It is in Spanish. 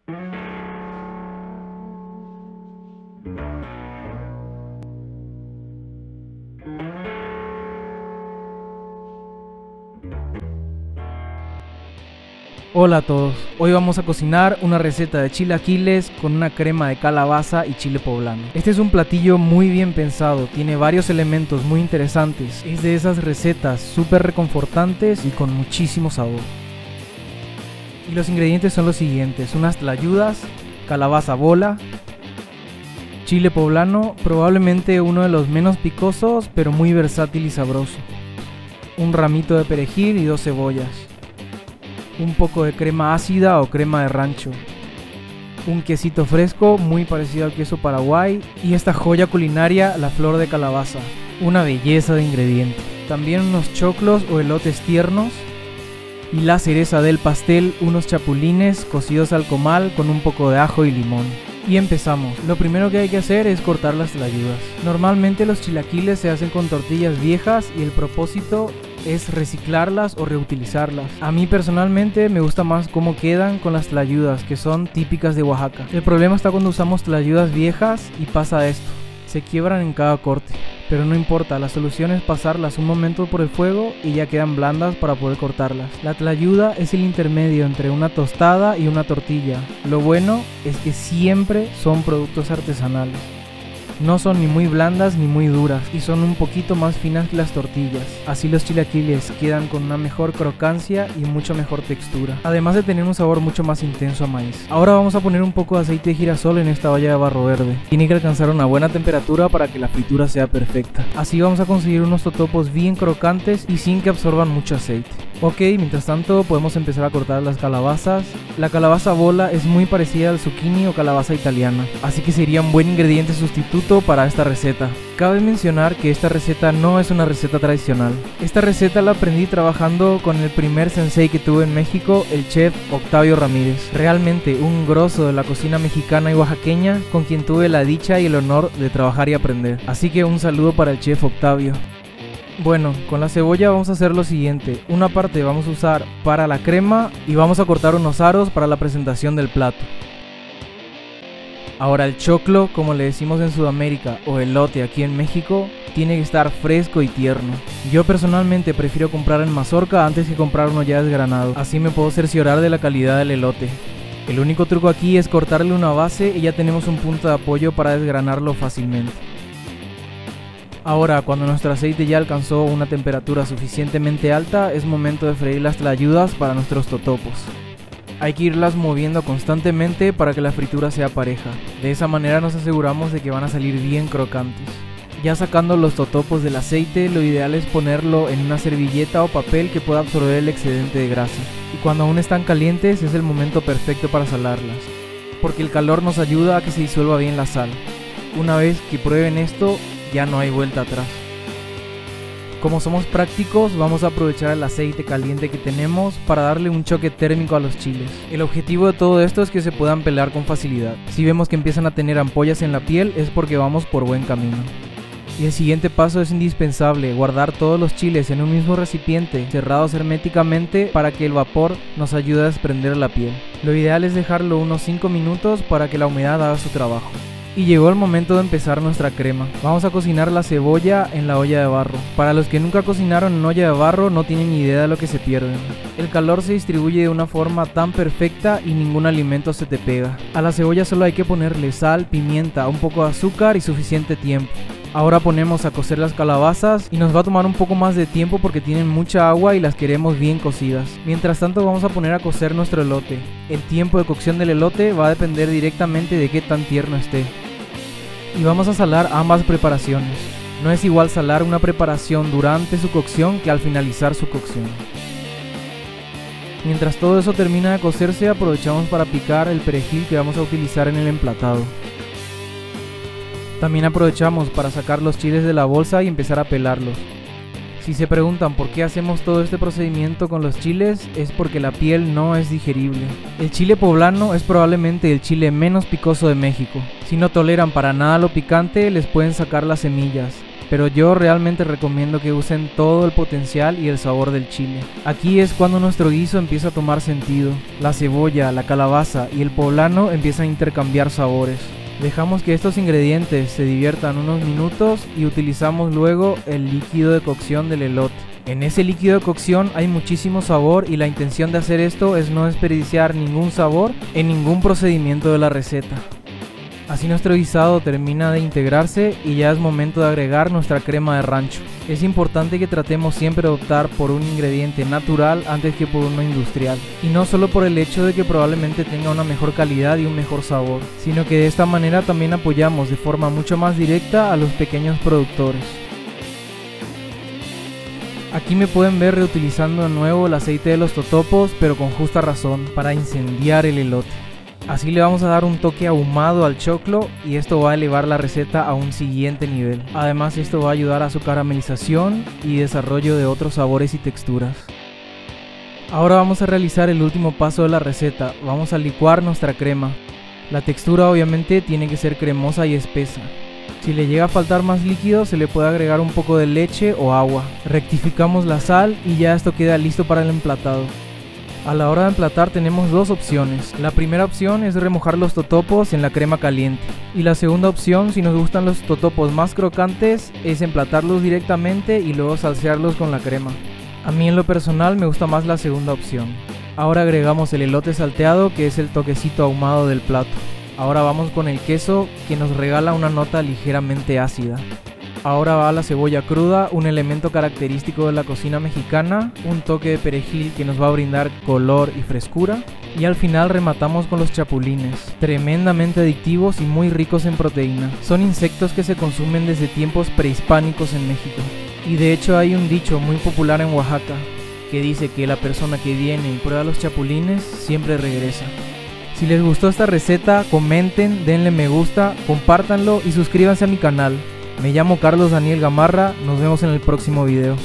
Hola a todos, hoy vamos a cocinar una receta de chilaquiles con una crema de calabaza y chile poblano. Este es un platillo muy bien pensado, tiene varios elementos muy interesantes. Es de esas recetas súper reconfortantes y con muchísimo sabor. Y los ingredientes son los siguientes: unas tlayudas, calabaza bola, chile poblano, probablemente uno de los menos picosos pero muy versátil y sabroso, un ramito de perejil y 2 cebollas, un poco de crema ácida o crema de rancho, un quesito fresco muy parecido al queso Paraguay y esta joya culinaria, la flor de calabaza, una belleza de ingrediente. También unos choclos o elotes tiernos y la cereza del pastel, unos chapulines cocidos al comal con un poco de ajo y limón. Y empezamos. Lo primero que hay que hacer es cortar las tlayudas. Normalmente los chilaquiles se hacen con tortillas viejas y el propósito es reciclarlas o reutilizarlas. A mí personalmente me gusta más cómo quedan con las tlayudas, que son típicas de Oaxaca. El problema está cuando usamos tlayudas viejas y pasa esto: se quiebran en cada corte. Pero no importa, la solución es pasarlas un momento por el fuego y ya quedan blandas para poder cortarlas. La tlayuda es el intermedio entre una tostada y una tortilla. Lo bueno es que siempre son productos artesanales. No son ni muy blandas ni muy duras y son un poquito más finas que las tortillas. Así los chilaquiles quedan con una mejor crocancia y mucho mejor textura, además de tener un sabor mucho más intenso a maíz. Ahora vamos a poner un poco de aceite de girasol en esta olla de barro verde. Tiene que alcanzar una buena temperatura para que la fritura sea perfecta. Así vamos a conseguir unos totopos bien crocantes y sin que absorban mucho aceite. Ok, mientras tanto podemos empezar a cortar las calabazas. La calabaza bola es muy parecida al zucchini o calabaza italiana, así que sería un buen ingrediente sustituto para esta receta. Cabe mencionar que esta receta no es una receta tradicional. Esta receta la aprendí trabajando con el primer sensei que tuve en México, el chef Octavio Ramírez. Realmente un grosso de la cocina mexicana y oaxaqueña con quien tuve la dicha y el honor de trabajar y aprender. Así que un saludo para el chef Octavio. Bueno, con la cebolla vamos a hacer lo siguiente: una parte vamos a usar para la crema y vamos a cortar unos aros para la presentación del plato. Ahora el choclo, como le decimos en Sudamérica, o elote aquí en México, tiene que estar fresco y tierno. Yo personalmente prefiero comprar en mazorca antes que comprar uno ya desgranado, así me puedo cerciorar de la calidad del elote. El único truco aquí es cortarle una base y ya tenemos un punto de apoyo para desgranarlo fácilmente. Ahora, cuando nuestro aceite ya alcanzó una temperatura suficientemente alta, es momento de freír las tlayudas para nuestros totopos. Hay que irlas moviendo constantemente para que la fritura sea pareja. De esa manera nos aseguramos de que van a salir bien crocantes. Ya sacando los totopos del aceite, lo ideal es ponerlo en una servilleta o papel que pueda absorber el excedente de grasa. Y cuando aún están calientes es el momento perfecto para salarlas, porque el calor nos ayuda a que se disuelva bien la sal. Una vez que prueben esto, ya no hay vuelta atrás. Como somos prácticos, vamos a aprovechar el aceite caliente que tenemos para darle un choque térmico a los chiles. El objetivo de todo esto es que se puedan pelar con facilidad. Si vemos que empiezan a tener ampollas en la piel, es porque vamos por buen camino. Y el siguiente paso es indispensable: guardar todos los chiles en un mismo recipiente, cerrados herméticamente, para que el vapor nos ayude a desprender la piel. Lo ideal es dejarlo unos 5 minutos para que la humedad haga su trabajo. Y llegó el momento de empezar nuestra crema. Vamos a cocinar la cebolla en la olla de barro. Para los que nunca cocinaron en olla de barro no tienen ni idea de lo que se pierden. El calor se distribuye de una forma tan perfecta y ningún alimento se te pega. A la cebolla solo hay que ponerle sal, pimienta, un poco de azúcar y suficiente tiempo. Ahora ponemos a cocer las calabazas y nos va a tomar un poco más de tiempo porque tienen mucha agua y las queremos bien cocidas. Mientras tanto vamos a poner a cocer nuestro elote. El tiempo de cocción del elote va a depender directamente de qué tan tierno esté. Y vamos a salar ambas preparaciones. No es igual salar una preparación durante su cocción que al finalizar su cocción. Mientras todo eso termina de cocerse, aprovechamos para picar el perejil que vamos a utilizar en el emplatado. También aprovechamos para sacar los chiles de la bolsa y empezar a pelarlos. Si se preguntan por qué hacemos todo este procedimiento con los chiles, es porque la piel no es digerible. El chile poblano es probablemente el chile menos picoso de México. Si no toleran para nada lo picante, les pueden sacar las semillas. pero yo realmente recomiendo que usen todo el potencial y el sabor del chile. Aquí es cuando nuestro guiso empieza a tomar sentido. La cebolla, la calabaza y el poblano empiezan a intercambiar sabores. Dejamos que estos ingredientes se diviertan unos minutos y utilizamos luego el líquido de cocción del elote. En ese líquido de cocción hay muchísimo sabor y la intención de hacer esto es no desperdiciar ningún sabor en ningún procedimiento de la receta. Así nuestro guisado termina de integrarse y ya es momento de agregar nuestra crema de rancho. Es importante que tratemos siempre de optar por un ingrediente natural antes que por uno industrial. Y no solo por el hecho de que probablemente tenga una mejor calidad y un mejor sabor, sino que de esta manera también apoyamos de forma mucho más directa a los pequeños productores. Aquí me pueden ver reutilizando de nuevo el aceite de los totopos, pero con justa razón, para incendiar el elote. Así le vamos a dar un toque ahumado al choclo y esto va a elevar la receta a un siguiente nivel. Además, esto va a ayudar a su caramelización y desarrollo de otros sabores y texturas. Ahora vamos a realizar el último paso de la receta. Vamos a licuar nuestra crema. La textura obviamente tiene que ser cremosa y espesa. Si le llega a faltar más líquido, se le puede agregar un poco de leche o agua. Rectificamos la sal y ya esto queda listo para el emplatado. A la hora de emplatar tenemos dos opciones. La primera opción es remojar los totopos en la crema caliente. Y la segunda opción, si nos gustan los totopos más crocantes, es emplatarlos directamente y luego salsearlos con la crema. A mí en lo personal me gusta más la segunda opción. Ahora agregamos el elote salteado, que es el toquecito ahumado del plato. Ahora vamos con el queso, que nos regala una nota ligeramente ácida. Ahora va la cebolla cruda, un elemento característico de la cocina mexicana, un toque de perejil que nos va a brindar color y frescura. Y al final rematamos con los chapulines, tremendamente adictivos y muy ricos en proteína. Son insectos que se consumen desde tiempos prehispánicos en México. Y de hecho hay un dicho muy popular en Oaxaca, que dice que la persona que viene y prueba los chapulines siempre regresa. Si les gustó esta receta, comenten, denle me gusta, compártanlo y suscríbanse a mi canal. Me llamo Carlos Daniel Gamarra, nos vemos en el próximo video.